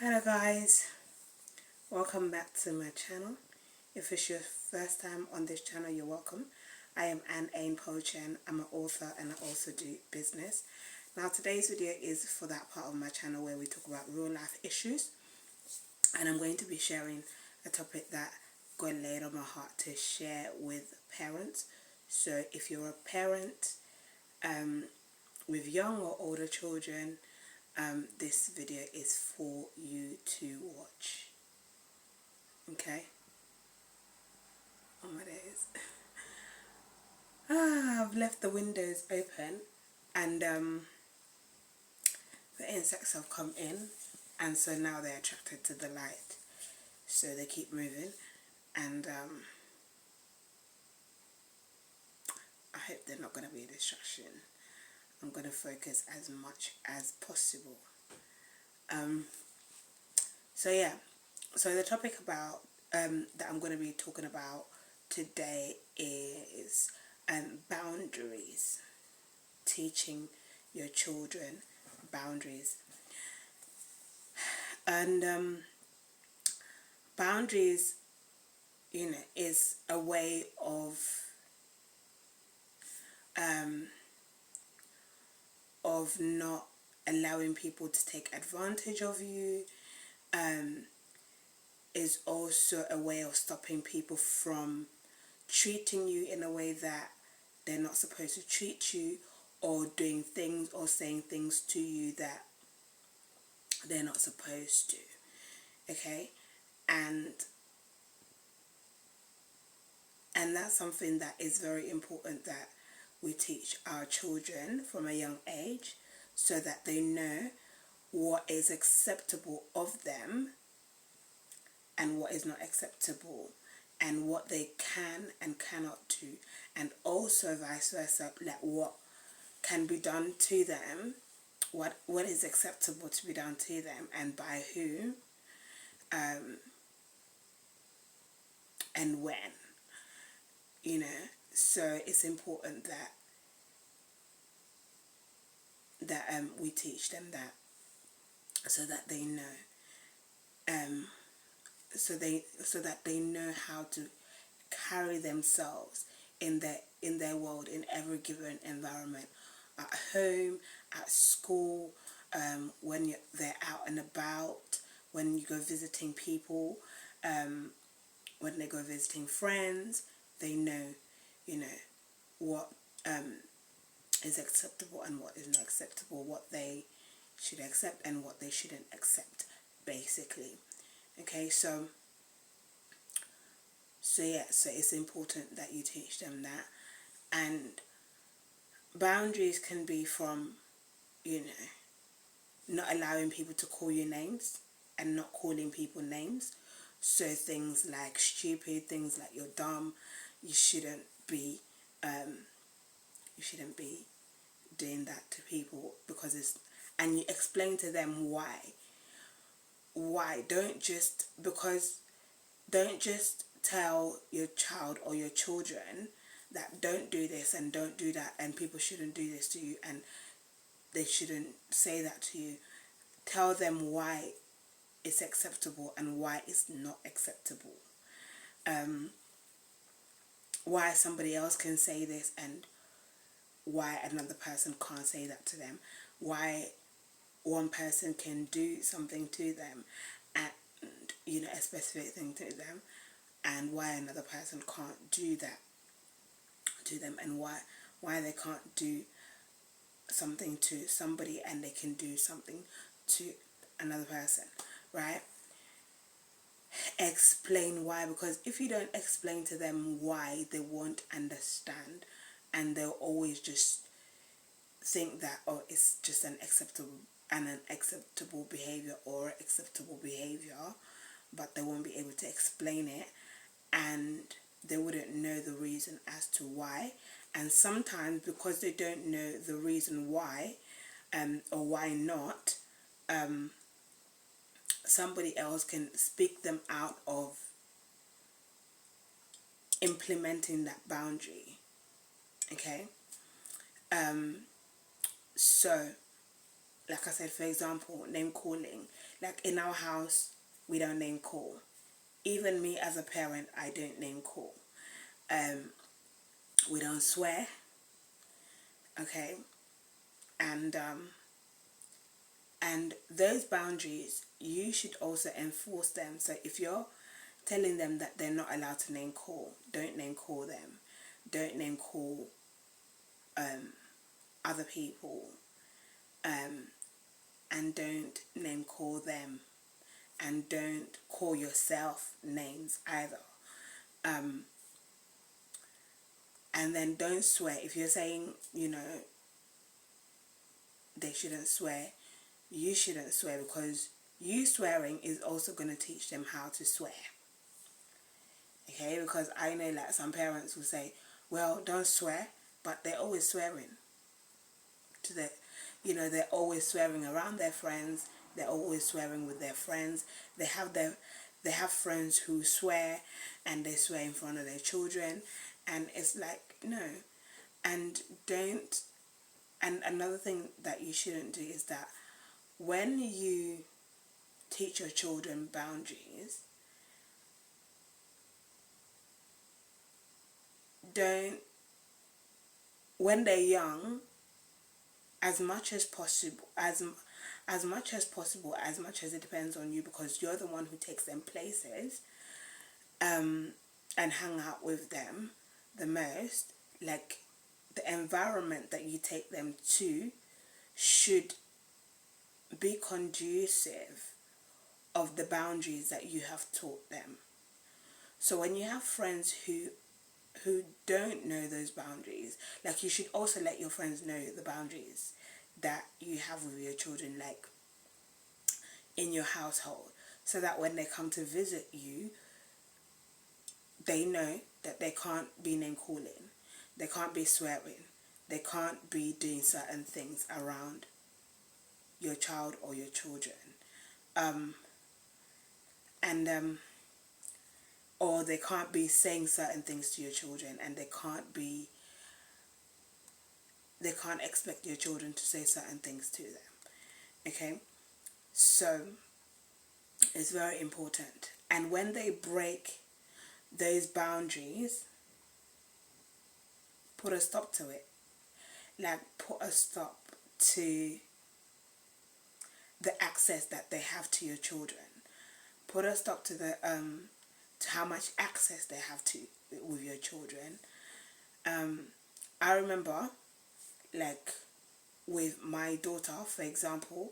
Hello guys, welcome back to my channel. If it's your first time on this channel, you're welcome. I am A.H.P. I'm an author and I also do business. Now today's video is for that part of my channel where we talk about real life issues, and I'm going to be sharing a topic that God laid on my heart to share with parents. So if you're a parent with young or older children, this video is for you to watch. Okay? Oh my days. I've left the windows open and the insects have come in, and so now they're attracted to the light. So they keep moving, and I hope they're not going to be a distraction. I'm going to focus as much as possible. So yeah, so the topic about that I'm going to be talking about today is boundaries. Teaching your children boundaries. And boundaries, is a way of not allowing people to take advantage of you. Is also a way of stopping people from treating you in a way that they're not supposed to treat you, or doing things or saying things to you that they're not supposed to. Okay? And that's something that is very important that we teach our children from a young age, so that they know what is acceptable of them and what is not acceptable, and what they can and cannot do, and also vice versa, like what can be done to them, what is acceptable to be done to them, and by who, and when. So it's important that we teach them that, so that they know, so that they know how to carry themselves in their world, in every given environment, at home, at school, when they're out and about, when you go visiting people, when they go visiting friends. They know, what is acceptable and what is not acceptable, what they should accept and what they shouldn't accept, basically. Okay, so yeah, so it's important that you teach them that. And boundaries can be from, not allowing people to call you names and not calling people names. So things like stupid, things like you're dumb, you shouldn't be doing that to people, because and you explain to them why. Don't just tell your child or your children that don't do this and don't do that, and people shouldn't do this to you and they shouldn't say that to you. Tell them why it's acceptable and why it's not acceptable. Why somebody else can say this and why another person can't say that to them. Why one person can do something to them, and a specific thing to them, and why another person can't do that to them, and why they can't do something to somebody and they can do something to another person, right? Explain why, because if you don't explain to them why, they won't understand, and they'll always just think that, oh, it's just an acceptable behavior or acceptable behavior, but they won't be able to explain it, and they wouldn't know the reason as to why. And sometimes, because they don't know the reason why, or why not, somebody else can speak them out of implementing that boundary. Okay? So like I said, for example, name calling. Like in our house, we don't name call. Even me as a parent, I don't name call. We don't swear, okay? And those boundaries, you should also enforce them. So if you're telling them that they're not allowed to name call, don't name call them. Don't name call other people, and don't name call them, and don't call yourself names either. And then don't swear. If you're saying, they shouldn't swear, you shouldn't swear, because you swearing is also going to teach them how to swear. Okay, because I know like some parents will say, well, don't swear, but they're always swearing to the, they're always swearing around their friends. They're always swearing with their friends. They have friends who swear, and they swear in front of their children, and it's like, no. And don't. And another thing that you shouldn't do is that when you teach your children boundaries, don't, when they're young, as much as possible, as much as it depends on you, because you're the one who takes them places, and hang out with them the most, like the environment that you take them to should be conducive of the boundaries that you have taught them. So when you have friends who don't know those boundaries, like, you should also let your friends know the boundaries that you have with your children, like in your household, so that when they come to visit you, they know that they can't be name calling, they can't be swearing, they can't be doing certain things around your child or your children, and or they can't be saying certain things to your children, and they can't expect your children to say certain things to them. Okay, so it's very important. And when they break those boundaries, put a stop to it. Like, put a stop to the access that they have to your children. Put a stop to the to how much access they have to with your children. I remember, like, with my daughter, for example,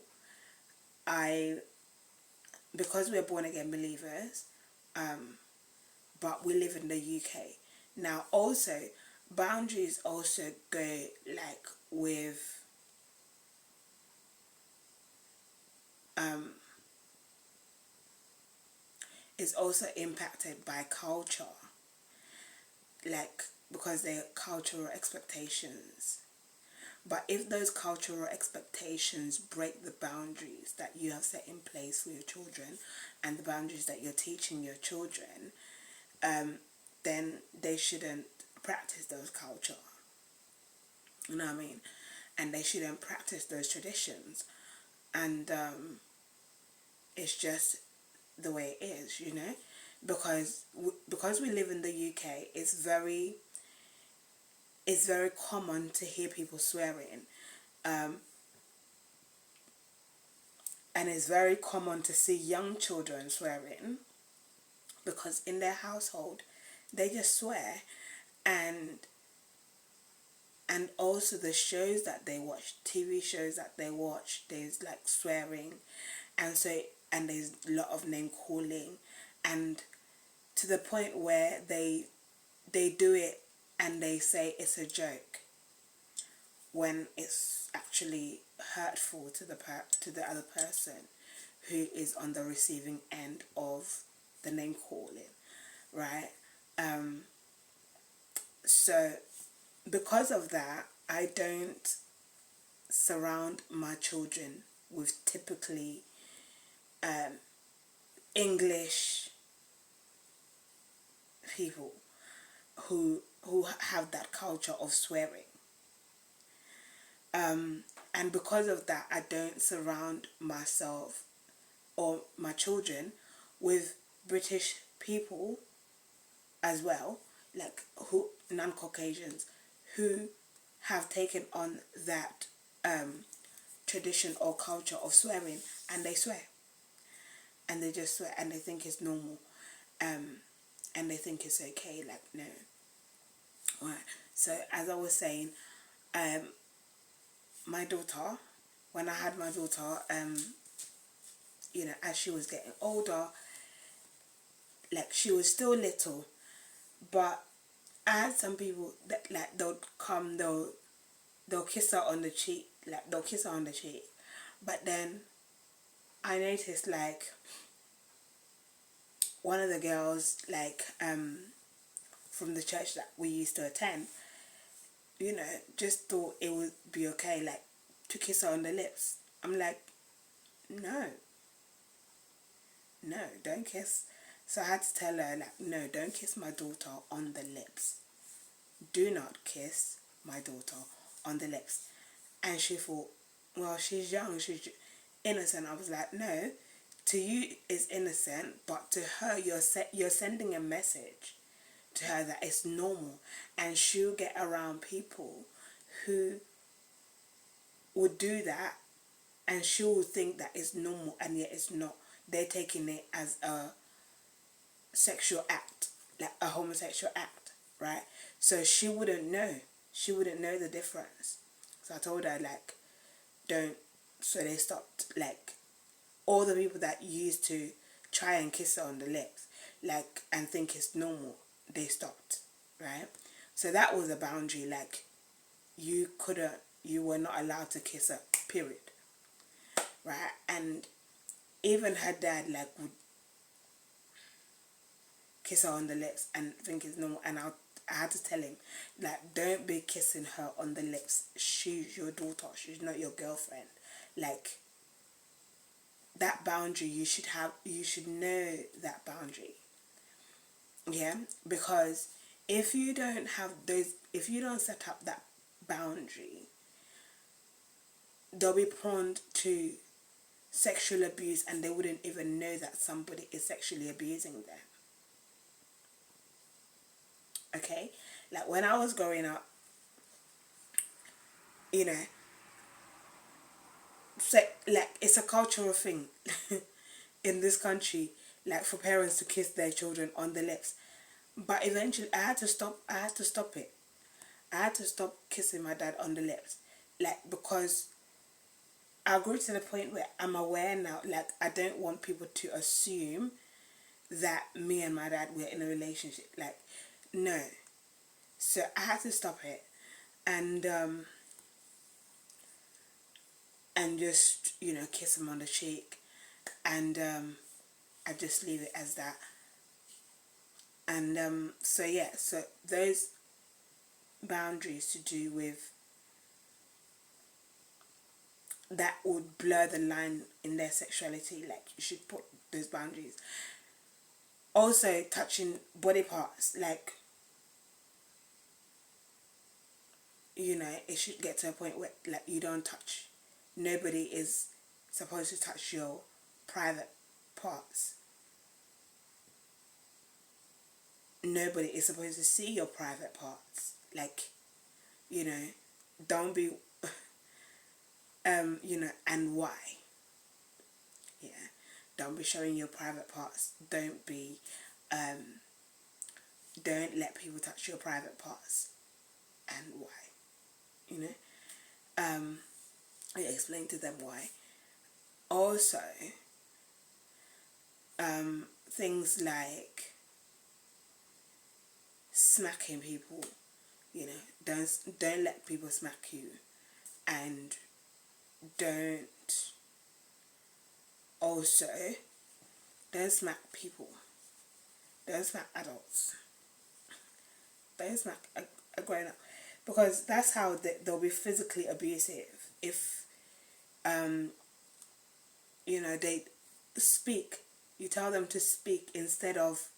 because we're born again believers, but we live in the UK. Now, also, boundaries also go, like, with is also impacted by culture, like, because they're cultural expectations. But if those cultural expectations break the boundaries that you have set in place for your children, and the boundaries that you're teaching your children, then they shouldn't practice those culture. You know what I mean? And they shouldn't practice those traditions. And it's just the way it is, because we live in the UK, it's very common to hear people swearing, and it's very common to see young children swearing, because in their household they just swear. And also the shows that they watch, TV shows that they watch, there's like swearing, and there's a lot of name calling, and to the point where they do it and they say it's a joke, when it's actually hurtful to the other person who is on the receiving end of the name calling, right? So because of that, I don't surround my children with typically English people who have that culture of swearing. And because of that, I don't surround myself or my children with British people as well, like who non-Caucasians who have taken on that tradition or culture of swearing, and they swear, and they just swear, and they think it's normal, and they think it's okay. Like, no. Right. So as I was saying, my daughter, when I had my daughter, as she was getting older, like she was still little, but I had some people that like they'll kiss her on the cheek, like they'll kiss her on the cheek, but then I noticed like one of the girls, like from the church that we used to attend, just thought it would be okay, like to kiss her on the lips. I'm like, no, no, don't kiss. So I had to tell her, like, no, don't kiss my daughter on the lips. Do not kiss my daughter on the lips. And she thought, well, she's young, she's innocent. I was like, no, to you it's innocent, but to her you're sending a message to her that it's normal, and she'll get around people who would do that, and she'll think that it's normal, and yet it's not. They're taking it as a sexual act, like a homosexual act, right? So she wouldn't know. She wouldn't know the difference. So I told her, like, don't. So they stopped, like, all the people that used to try and kiss her on the lips, like, and think it's normal, they stopped, right? So that was a boundary, like, you were not allowed to kiss her, period, right? And even her dad, like, would kiss her on the lips and think it's normal, and I had to tell him, like, don't be kissing her on the lips. She's your daughter. She's not your girlfriend. Like, that boundary, you should know that boundary. Yeah, because if you don't set up that boundary, they'll be prone to sexual abuse, and they wouldn't even know that somebody is sexually abusing them. Okay, like when I was growing up, you know, like it's a cultural thing in this country, like for parents to kiss their children on the lips. But eventually, I had to stop. I had to stop it. I had to stop kissing my dad on the lips, like, because I grew to the point where I'm aware now. Like, I don't want people to assume that me and my dad were in a relationship. Like, no. So I had to stop it, and just kiss him on the cheek, and I just leave it as that. And so yeah, so those boundaries to do with that would blur the line in their sexuality. Like, you should put those boundaries. Also, touching body parts, like, it should get to a point where, like, you don't touch. Nobody is supposed to touch your private parts. Nobody is supposed to see your private parts. Like, don't be, and why? Yeah, don't be showing your private parts. Don't let people touch your private parts, and why? I explain to them why. Also, things like smacking people, don't let people smack you, and don't also don't smack people, don't smack adults, don't smack a grown up, because that's how they'll be physically abusive if they speak. You tell them to speak instead of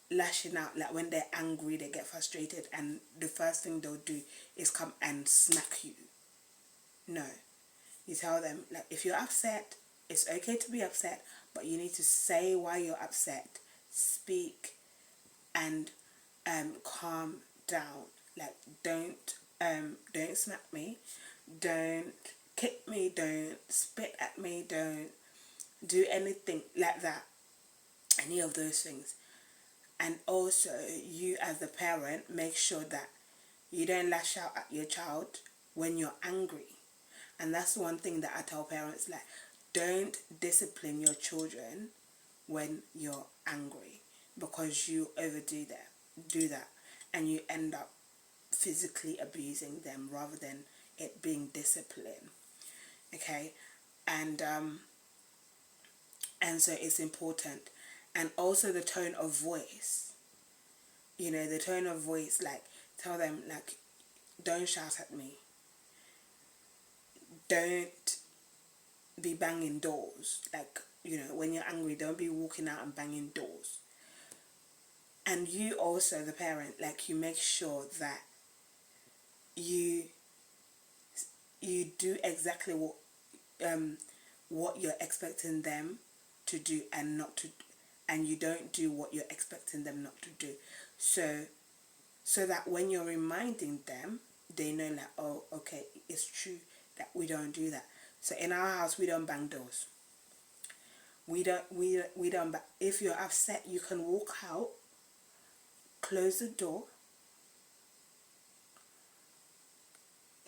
lashing out. Like, when they're angry, they get frustrated, and the first thing they'll do is come and smack you. No. You tell them, like, if you're upset, it's okay to be upset, but you need to say why you're upset, speak, and calm down. Like, don't smack me, don't kick me, don't spit at me, don't do anything like that, any of those things. And also, you as the parent, make sure that you don't lash out at your child when you're angry. And that's one thing that I tell parents, like, don't discipline your children when you're angry, because you overdo that, do that, and you end up physically abusing them rather than it being discipline. Okay, and so it's important. And also the tone of voice. The tone of voice, like, tell them, like, don't shout at me, don't be banging doors. Like, when you're angry, don't be walking out and banging doors. And you also, the parent, like, you make sure that you do exactly what you're expecting them to do, and not to, and you don't do what you're expecting them not to do. So that when you're reminding them, they know, like, oh, okay, it's true that we don't do that. So in our house, we don't bang doors. We don't. But if you're upset, you can walk out, close the door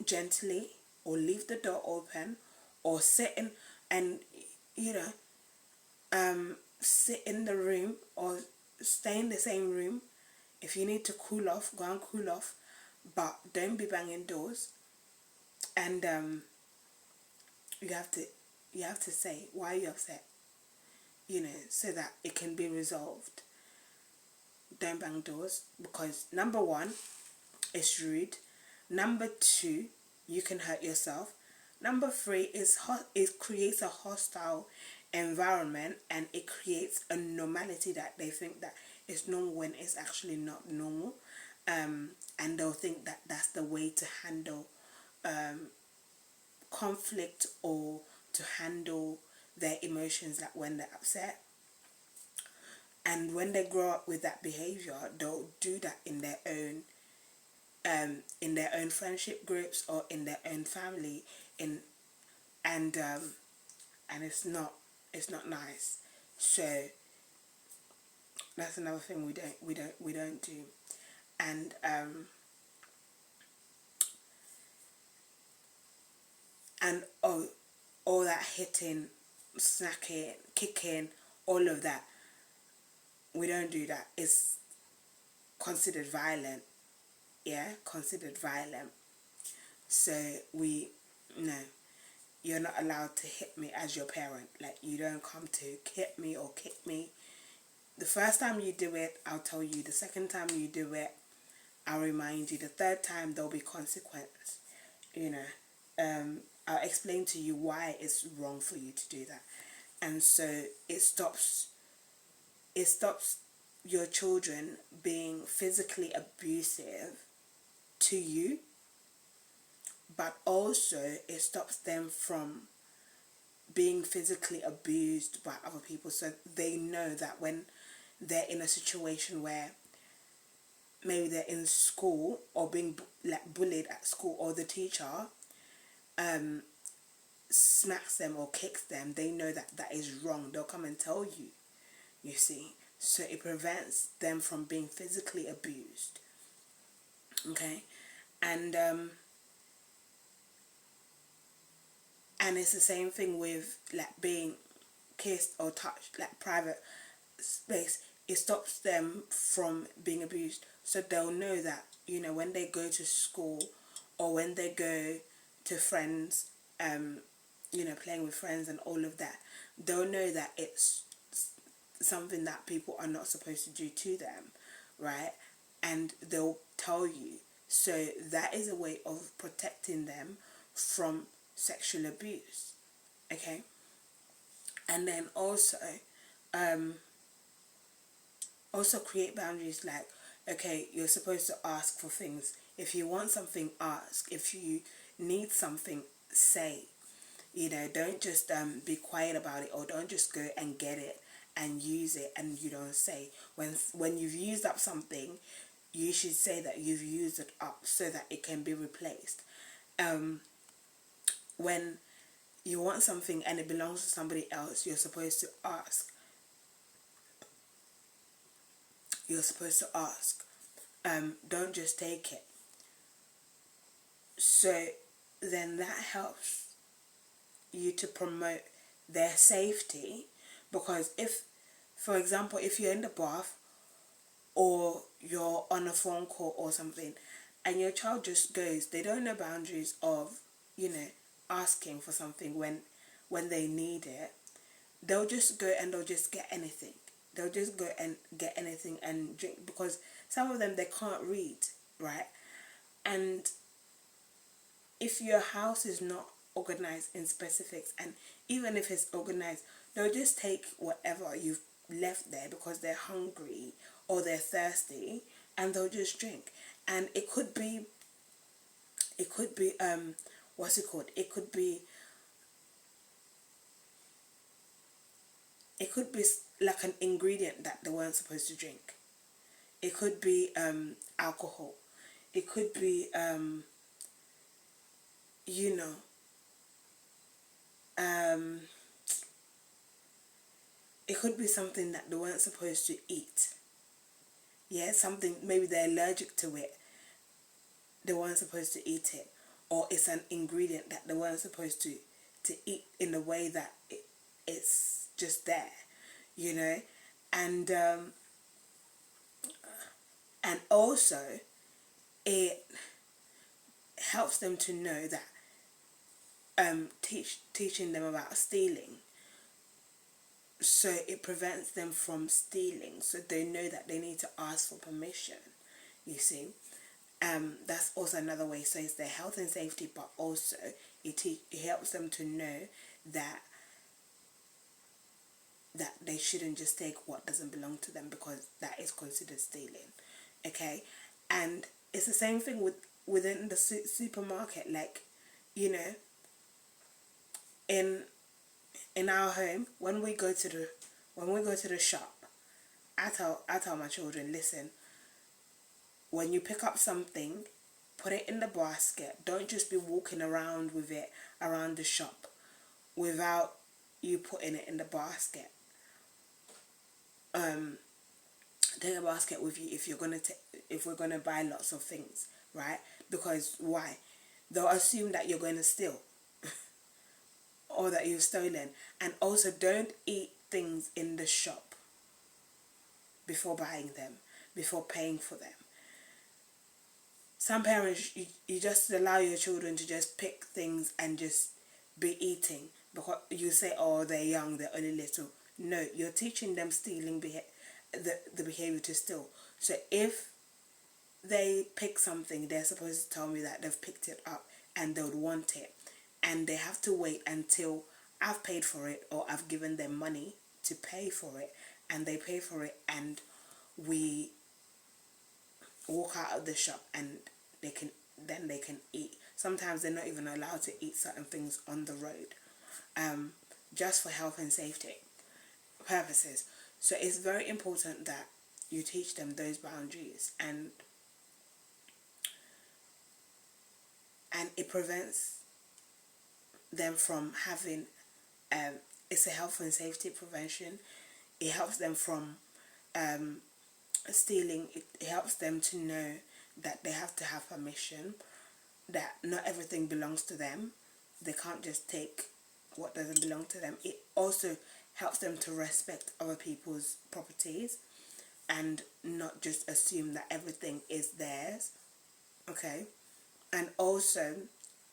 gently, or leave the door open, or sit in, and you know, sit in the room, or stay in the same room. If you need to cool off, go and cool off, but don't be banging doors. And you have to say why you're upset, so that it can be resolved. Don't bang doors, because number one, it's rude. Number two, you can hurt yourself. Number three, it creates a hostile environment, and it creates a normality that they think that it's normal when it's actually not normal. And they'll think that that's the way to handle conflict, or to handle their emotions, like when they're upset. And when they grow up with that behavior, they'll do that in their own friendship groups, or in their own family, in and it's not nice. So that's another thing we don't do. And oh, all that hitting, smacking, kicking, all of that, we don't do that. It's considered violent. Yeah, considered violent. So no, you're not allowed to hit me as your parent. Like, you don't come to hit me or kick me. The first time you do it, I'll tell you. The second time you do it, I'll remind you. The third time, there'll be consequence. I'll explain to you why it's wrong for you to do that. And so it stops your children being physically abusive to you, but also it stops them from being physically abused by other people. So they know that when they're in a situation where maybe they're in school, or being like bullied at school, or the teacher smacks them or kicks them, they know that that is wrong. They'll come and tell you, you see. So it prevents them from being physically abused. Okay. And it's the same thing with, like, being kissed or touched, like private space. It stops them from being abused. So they'll know that, when they go to school, or when they go to friends, playing with friends and all of that, they'll know that it's something that people are not supposed to do to them, right? And they'll tell you. So that is a way of protecting them from sexual abuse. Okay. And then also create boundaries, like, okay, you're supposed to ask for things. If you want something, ask. If you need something, say. You know, don't just be quiet about it, or don't just go and get it and use it and you don't say. When you've used up something, you should say that you've used it up so that it can be replaced. When you want something and it belongs to somebody else, you're supposed to ask. You're supposed to ask. Don't just take it. So then that helps you to promote their safety, because if, for example, if you're in the bath or you're on a phone call or something and your child just goes, they don't know boundaries of, you know, asking for something when they need it, they'll just go and they'll just get anything. They'll just go and get anything and drink, because some of them, they can't read, right? And if your house is not organized in specifics, and even if it's organized, they'll just take whatever you've left there because they're hungry or they're thirsty, and they'll just drink. And it could be what's it called, it could be like an ingredient that they weren't supposed to drink. It could be alcohol. It could be you know um it could be something that they weren't supposed to eat. Yeah, something, maybe they're allergic to it, they weren't supposed to eat it. Or it's an ingredient that they weren't supposed to eat in a way that it's just there, you know. And um and also, it helps them to know that teaching them about stealing, so it prevents them from stealing, so they know that they need to ask for permission, you see. That's also another way. So it's their health and safety, but also it helps them to know that they shouldn't just take what doesn't belong to them, because that is considered stealing. Okay. And it's the same thing within the supermarket. Like, you know, in our home, when we go to the shop, I tell my children, listen, when you pick up something, put it in the basket. Don't just be walking around with it around the shop without you putting it in the basket. Take a basket with you if if we're gonna buy lots of things, right? Because why? They'll assume that you're going to steal or that you've stolen. And also, don't eat things in the shop before buying them, before paying for them. Some parents, you just allow your children to just pick things and just be eating, because you say, oh, they're young, they're only little. No, you're teaching them stealing the behavior to steal. So if they pick something, they're supposed to tell me that they've picked it up and they would want it, and they have to wait until I've paid for it, or I've given them money to pay for it, and they pay for it, and we walk out of the shop, and they can eat. Sometimes they're not even allowed to eat certain things on the road, just for health and safety purposes. So it's very important that you teach them those boundaries, and it prevents them from having it's a health and safety prevention. It helps them from stealing. It helps them to know that they have to have permission, that not everything belongs to them. They can't just take what doesn't belong to them. It also helps them to respect other people's properties and not just assume that everything is theirs. Okay. And also,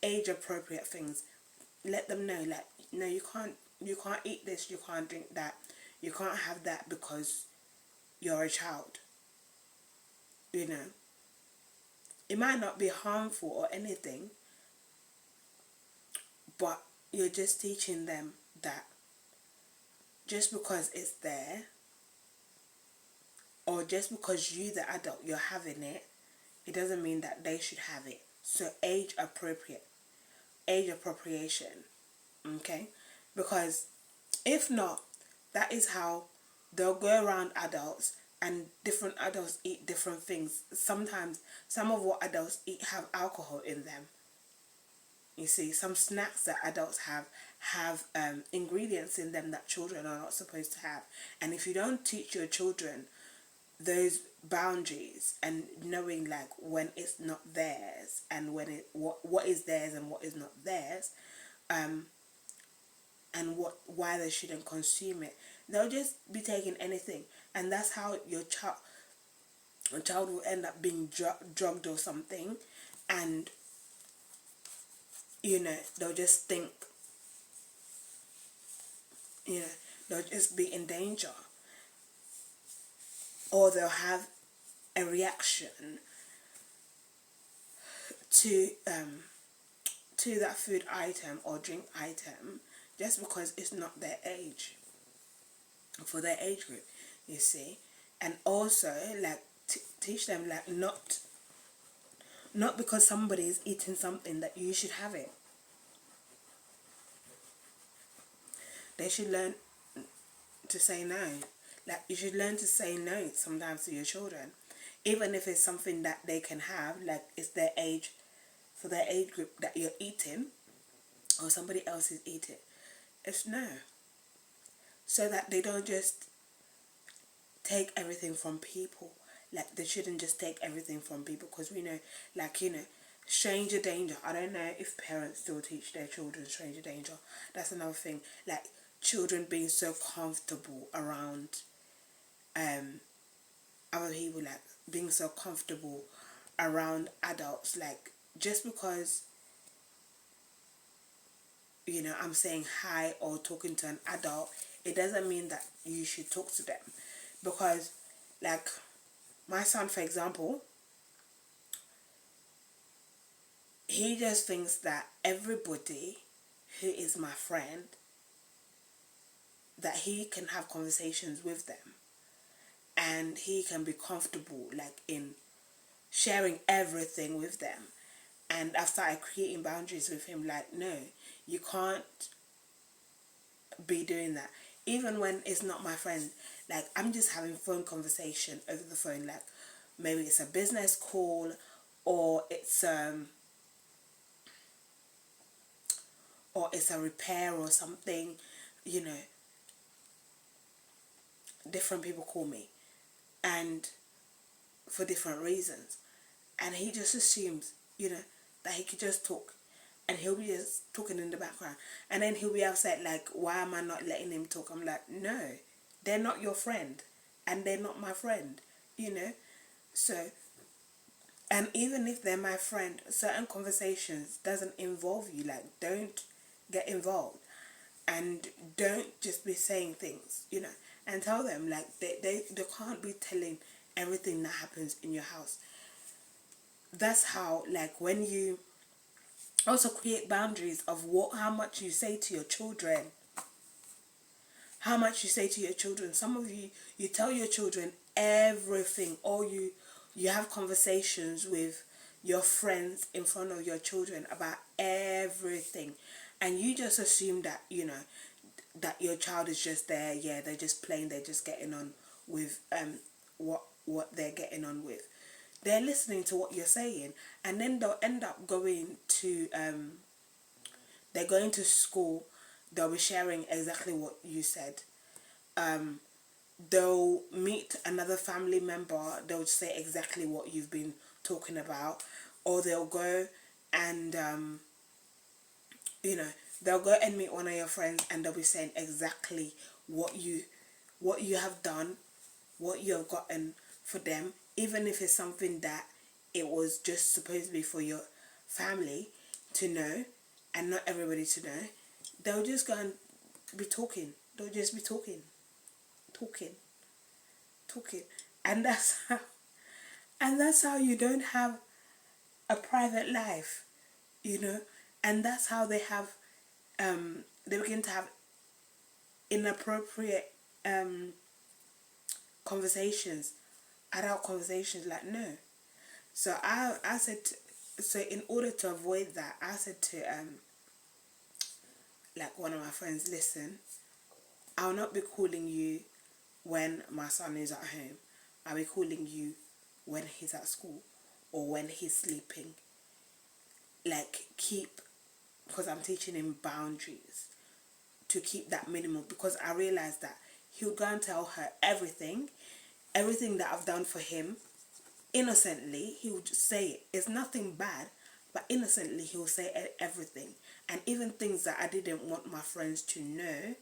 age appropriate things. Let them know, like, no, you can't eat this, you can't drink that, you can't have that, because you're a child. You know, it might not be harmful or anything, but you're just teaching them that just because it's there, or just because you, the adult, you're having it, it doesn't mean that they should have it. So age appropriate. age appropriation, okay? Because if not, that is how they'll go around adults, and different adults eat different things. Sometimes some of what adults eat have alcohol in them. You see, some snacks that adults have ingredients in them that children are not supposed to have. And if you don't teach your children those boundaries and knowing like when it's not theirs and when it what is theirs and what is not theirs, and why they shouldn't consume it, they'll just be taking anything, and that's how a child will end up being drugged or something, and they'll just think, you know they'll just be in danger, or they'll have a reaction to that food item or drink item just because it's not their age, for their age group, you see. And also like teach them like not because somebody is eating something that you should have it. They should learn to say no. Like you should learn to say no sometimes to your children, even if it's something that they can have, like it's their age, for their age group that you're eating, or somebody else is eating. It's no, so that they don't just take everything from people. Like they shouldn't just take everything from people, because we know, like stranger danger. I don't know if parents still teach their children stranger danger. That's another thing. Like children being so comfortable around other people, like being so comfortable around adults, like just because I'm saying hi or talking to an adult, it doesn't mean that you should talk to them. Because like my son, for example, he just thinks that everybody who is my friend, that he can have conversations with them and he can be comfortable like in sharing everything with them. And I've started creating boundaries with him, like, no, you can't be doing that. Even when it's not my friend, like I'm just having phone conversation over the phone, like maybe it's a business call, or it's a repair or something, different people call me, and for different reasons, and he just assumes, that he could just talk, and he'll be just talking in the background, and then he'll be upset, like, why am I not letting him talk? I'm like, no, they're not your friend, and they're not my friend, so, and even if they're my friend, certain conversations doesn't involve you, like, don't get involved, and don't just be saying things, and tell them, like, they can't be telling everything that happens in your house. That's how, like, when you also create boundaries of how much you say to your children. How much you say to your children. Some of you tell your children everything, or you have conversations with your friends in front of your children about everything, and you just assume that that your child is just there, yeah, they're just playing, they're just getting on with what they're getting on with. They're listening to what you're saying, and then they'll end up going to they're going to school, they'll be sharing exactly what you said. They'll meet another family member, they'll say exactly what you've been talking about, or they'll go and they'll go and meet one of your friends, and they'll be saying exactly what you have done, what you have gotten for them, even if it's something that it was just supposed to be for your family to know and not everybody to know. They'll just go and be talking. They'll just be talking, and that's how you don't have a private life, and that's how they begin to have inappropriate conversations, adult conversations, like, no. So I said so in order to avoid that, I said to like one of my friends, listen, I'll not be calling you when my son is at home. I'll be calling you when he's at school or when he's sleeping. Like, because I'm teaching him boundaries to keep that minimum, because I realized that he'll go and tell her everything that I've done for him. Innocently, he would just say it. It's nothing bad, but innocently he'll say everything. And even things that I didn't want my friends to know,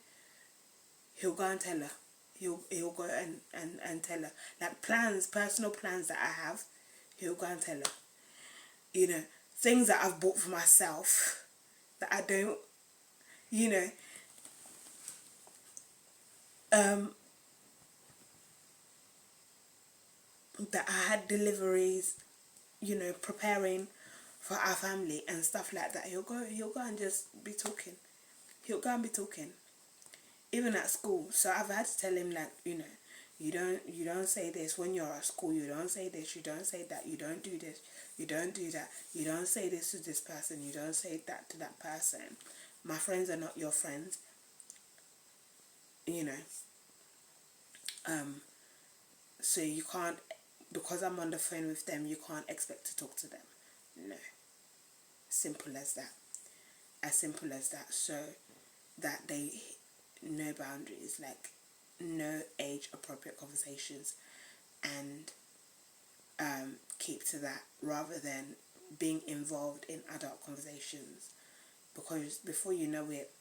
he'll go and tell her. He'll go and tell her. Like personal plans that I have, he'll go and tell her. You know, things that I've bought for myself that I don't, you know, that I had deliveries, you know, preparing for our family and stuff like that. He'll go and just be talking. He'll go and be talking. Even at school. So I've had to tell him, like, you know, you don't say this when you're at school, you don't say this, you don't say that, you don't do this, you don't do that, you don't say this to this person, you don't say that to that person. My friends are not your friends. You know. So you can't, because I'm on the phone with them, you can't expect to talk to them. No. Simple as that. As simple as that. So that they know boundaries, like no age appropriate conversations, and keep to that rather than being involved in adult conversations, because before you know it,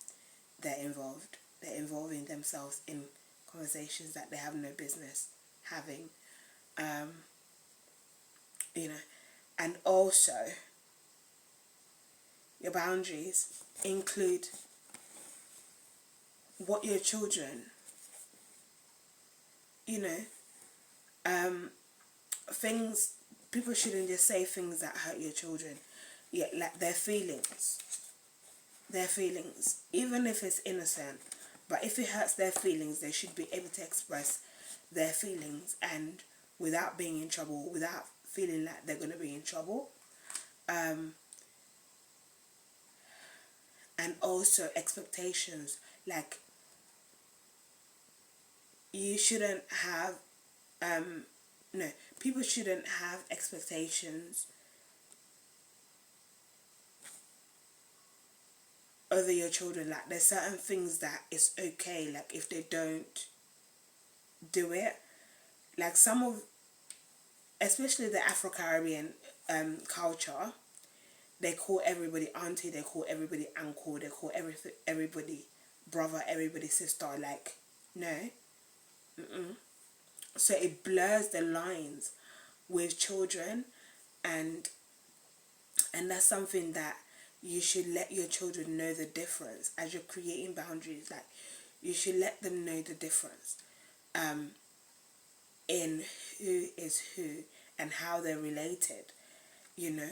they're involving themselves in conversations that they have no business having. You know, and also your boundaries include what your children, you know, things, people shouldn't just say things that hurt your children. Yeah, like their feelings, even if it's innocent, but if it hurts their feelings, they should be able to express their feelings, and without being in trouble, without feeling like they're going to be in trouble. And also expectations, like you shouldn't have, no, people shouldn't have expectations over your children. Like there's certain things that it's okay, like if they don't do it, like some of, especially the Afro-Caribbean culture, they call everybody auntie, they call everybody uncle, they call everybody brother, everybody sister. Like, no. So it blurs the lines with children, and that's something that you should let your children know the difference as you're creating boundaries. Like, you should let them know the difference in who is who and how they're related, you know.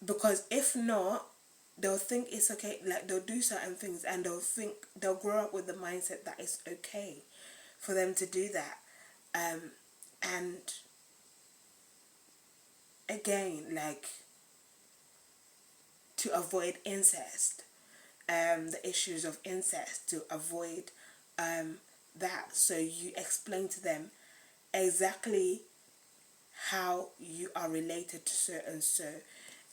Because if not, they'll think it's okay, like they'll do certain things and they'll grow up with the mindset that it's okay for them to do that. And again, like, to avoid incest, the issues of incest, to avoid that. So you explain to them exactly how you are related to so and so,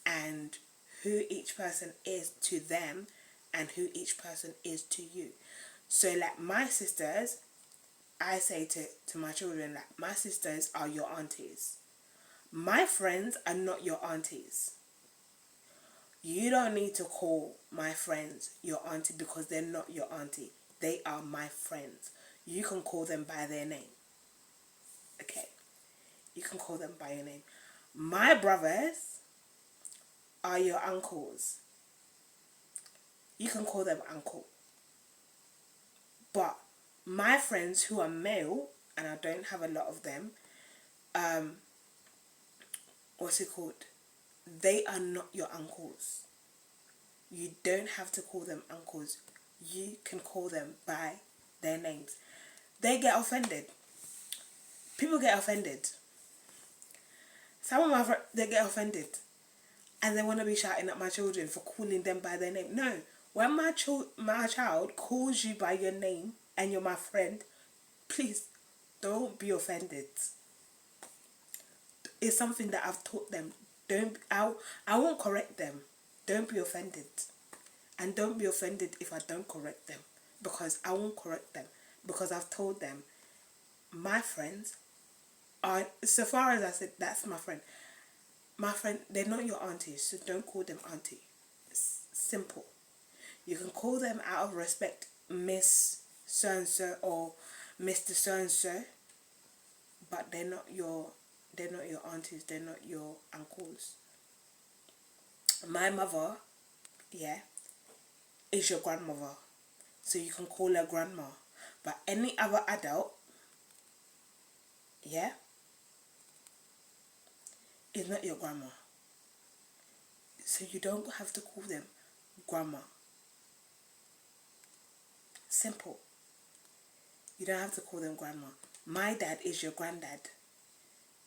and who each person is to them and who each person is to you. So like my sisters, I say to my children, like, my sisters are your aunties. My friends are not your aunties. You don't need to call my friends your auntie because they're not your auntie. They are my friends. You can call them by their name. Okay. You can call them by your name. My brothers are your uncles. You can call them uncle. But my friends who are male, and I don't have a lot of them, what's it called? They are not your uncles. You don't have to call them uncles. You can call them by their names. They get offended. People get offended. Some of my friends, they get offended. And they want to be shouting at my children for calling them by their name. No. When my child calls you by your name and you're my friend, please don't be offended. It's something that I've taught them. I won't correct them. Don't be offended. And don't be offended if I don't correct them. Because I won't correct them. Because I've told them my friends are, so far as I said, that's my friend. My friend, they're not your aunties, so don't call them auntie. It's simple. You can call them out of respect, Miss So-and-so or Mr. So-and-so, but they're not your aunties, they're not your uncles. My mother, yeah, is your grandmother. So you can call her grandma. But any other adult, yeah, is not your grandma. So you don't have to call them grandma. Simple. You don't have to call them grandma. My dad is your granddad.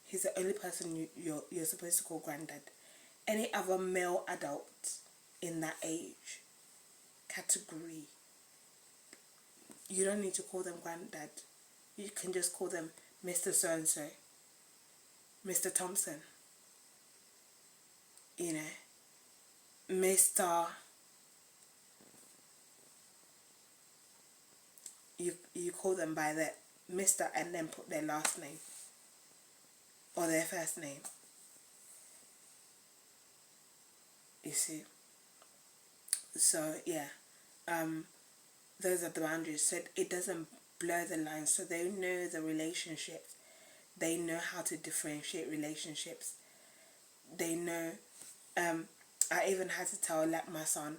He's the only person you're supposed to call granddad. Any other male adult in that age category, you don't need to call them granddad. You can just call them Mr. So-and-so, Mr. Thompson, you know, Mr. You call them by their Mr. and then put their last name or their first name. You see? So yeah, those are the boundaries. So it doesn't blur the lines. So they know the relationships. They know how to differentiate relationships. They know. I even had to tell like my son.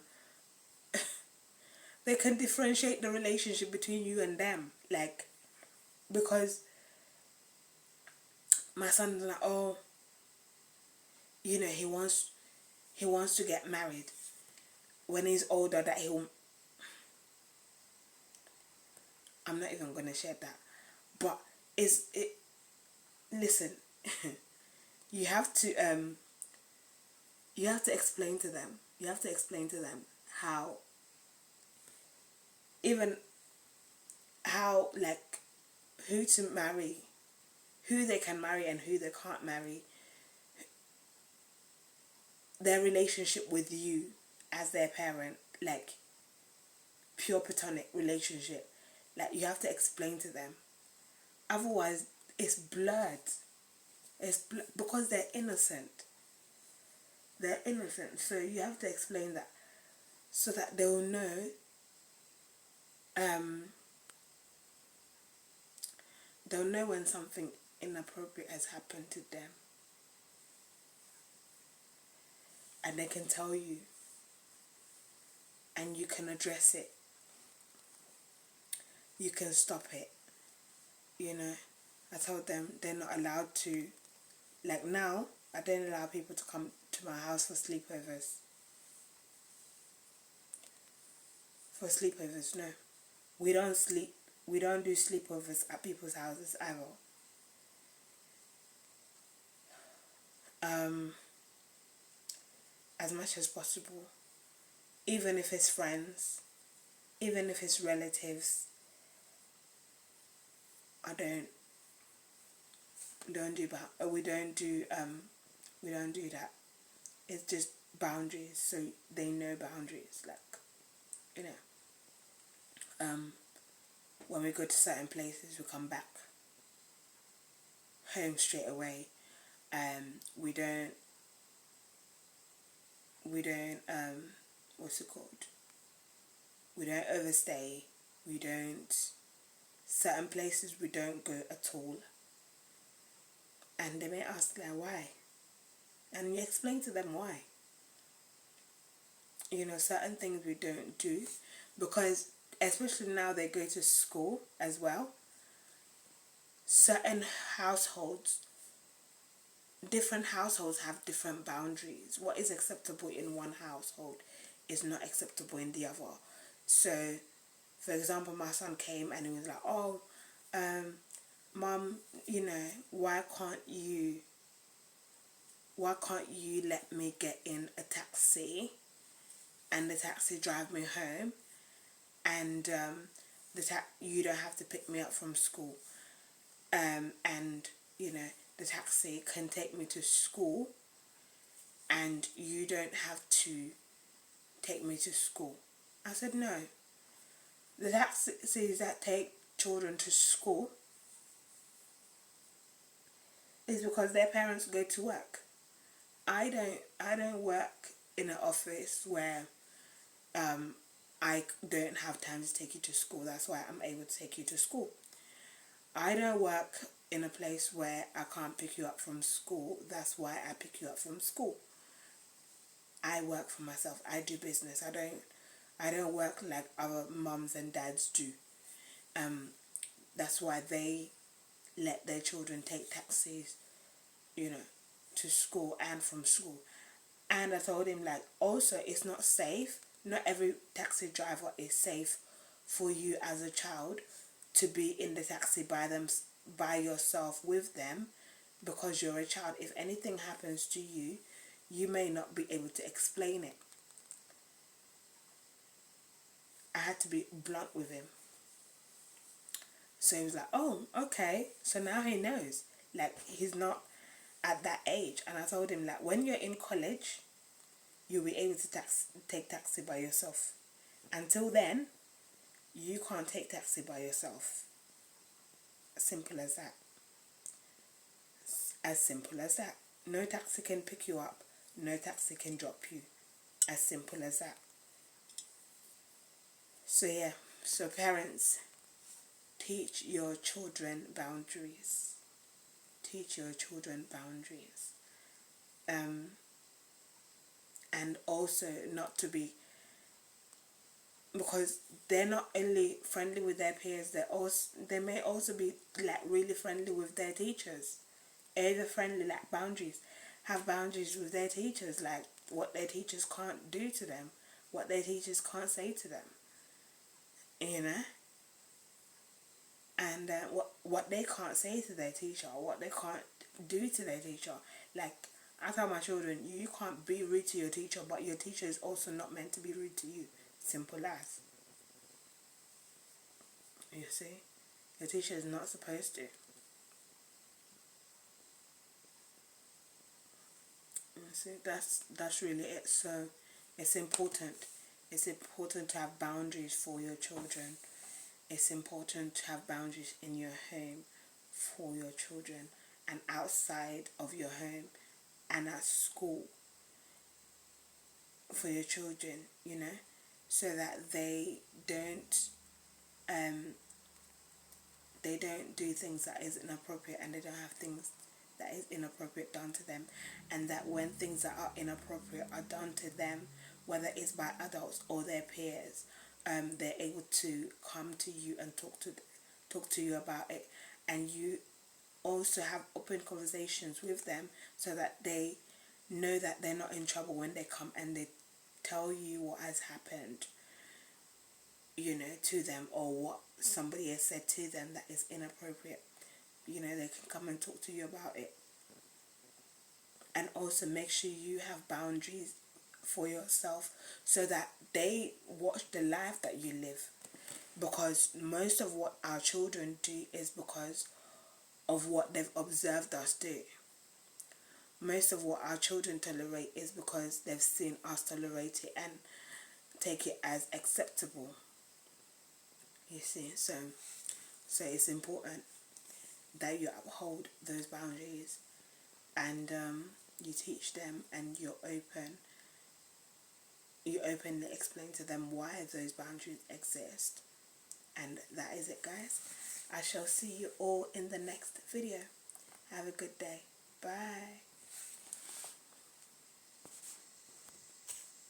They can differentiate the relationship between you and them, like, because my son's like, oh, you know, he wants to get married when he's older. That he'll. I'm not even gonna share that, but is it? Listen, you have to you have to explain to them. You have to explain to them how, even how, like, who to marry, who they can marry and who they can't marry, their relationship with you as their parent, like pure platonic relationship. Like, you have to explain to them. Otherwise, it's blurred. Because they're innocent. They're innocent. So you have to explain that so that they'll know they'll know when something inappropriate has happened to them. And they can tell you. And you can address it. You can stop it. You know, I told them they're not allowed to, like now, I don't allow people to come to my house for sleepovers. For sleepovers, no. We don't sleep, we don't do sleepovers at people's houses either. As much as possible. Even if it's friends, even if it's relatives, I don't do that. We don't do that. It's just boundaries, so they know boundaries. Like, you know, when we go to certain places, we come back home straight away. We don't what's it called? We don't overstay. We don't, certain places we don't go at all. And they may ask, like, why? And you explain to them why. You know, certain things we don't do, because especially now they go to school as well. Certain households, different households have different boundaries. What is acceptable in one household is not acceptable in the other. So, for example, my son came and he was like, oh, Mum, you know, why can't you let me get in a taxi and the taxi drive me home, and you don't have to pick me up from school, and you know, the taxi can take me to school, and you don't have to take me to school. I said, no. The taxis that take children to school is because their parents go to work. I don't work in an office where I don't have time to take you to school. That's why I'm able to take you to school. I don't work in a place where I can't pick you up from school. That's why I pick you up from school. I work for myself. I do business. I don't work like other mums and dads do. That's why they let their children take taxis, you know, to school and from school. And I told him, like, also it's not safe. Not every taxi driver is safe for you as a child to be in the taxi by yourself with them, because you're a child. If anything happens to you, you may not be able to explain it. I had to be blunt with him. So he was like, oh, okay. So now he knows. Like, he's not at that age. And I told him, like, when you're in college, you'll be able to take taxi by yourself. Until then, you can't take taxi by yourself. Simple as that. As simple as that. No taxi can pick you up. No taxi can drop you. As simple as that. So yeah, so parents, teach your children boundaries. Teach your children boundaries. And also not to be, because they're not only friendly with their peers, they may also be like really friendly with their teachers. Either friendly, like boundaries. Have boundaries with their teachers, like what their teachers can't do to them, what their teachers can't say to them, you know, and what they can't say to their teacher, what they can't do to their teacher. Like, I tell my children, you can't be rude to your teacher, but your teacher is also not meant to be rude to you. Simple as. You see, your teacher is not supposed to. You see, that's really it. So it's important. It's important to have boundaries for your children. It's important to have boundaries in your home for your children, and outside of your home and at school for your children, you know, so that they don't do things that is inappropriate, and they don't have things that is inappropriate done to them, and that when things that are inappropriate are done to them, whether it's by adults or their peers, they're able to come to you and talk to you about it, and you also have open conversations with them so that they know that they're not in trouble when they come and they tell you what has happened, you know, to them, or what somebody has said to them that is inappropriate. You know, they can come and talk to you about it. And also make sure you have boundaries for yourself so that they watch the life that you live. Because most of what our children do is because of what they've observed us do. Most of what our children tolerate is because they've seen us tolerate it and take it as acceptable. You see, so it's important that you uphold those boundaries, and you teach them, and you openly explain to them why those boundaries exist. And that is it, guys. I shall see you all in the next video. Have a good day. Bye.